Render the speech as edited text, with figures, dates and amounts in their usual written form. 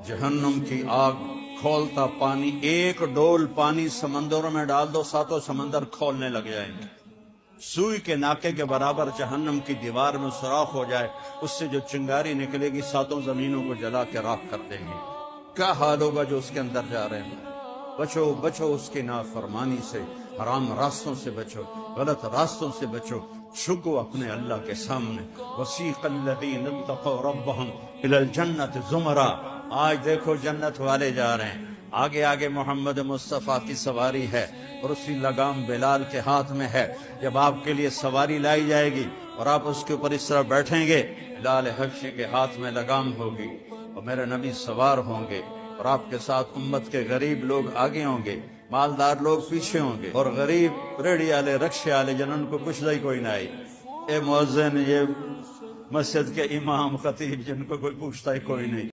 जहन्नुम की आग खोलता पानी, एक डोल पानी समंदरों में डाल दो, सातों समंदर खोलने लग जाएंगे। सुई के नाके के बराबर जहन्नम की दीवार में सुराख हो जाए, उससे जो चिंगारी निकलेगी सातों जमीनों को जला के राख कर देगी। क्या हाल होगा जो उसके अंदर जा रहे हैं। बचो बचो उसकी नाफरमानी से, हराम रास्तों से बचो, गलत रास्तों से बचो, झुको अपने अल्लाह के सामने। वसीक़ल्लज़ीना इत्तक़ौ रब्बहुम इलल जन्नति ज़ुमरा। आज देखो जन्नत वाले जा रहे हैं, आगे आगे मोहम्मद मुस्तफ़ा की सवारी है और उसकी लगाम बिलाल के हाथ में है। जब आपके लिए सवारी लाई जाएगी और आप उसके ऊपर इस तरह बैठेंगे, बिलाल हबशी के हाथ में लगाम होगी और मेरे नबी सवार होंगे और आपके साथ उम्मत के गरीब लोग आगे होंगे, मालदार लोग पीछे होंगे और गरीब रेड़ी वाले रक्शे वाले जिनको पुछदा ही कोई ना आई, ये मुअज्जिन, ये मस्जिद के इमाम खतीब, जिनको कोई पूछता ही कोई नहीं।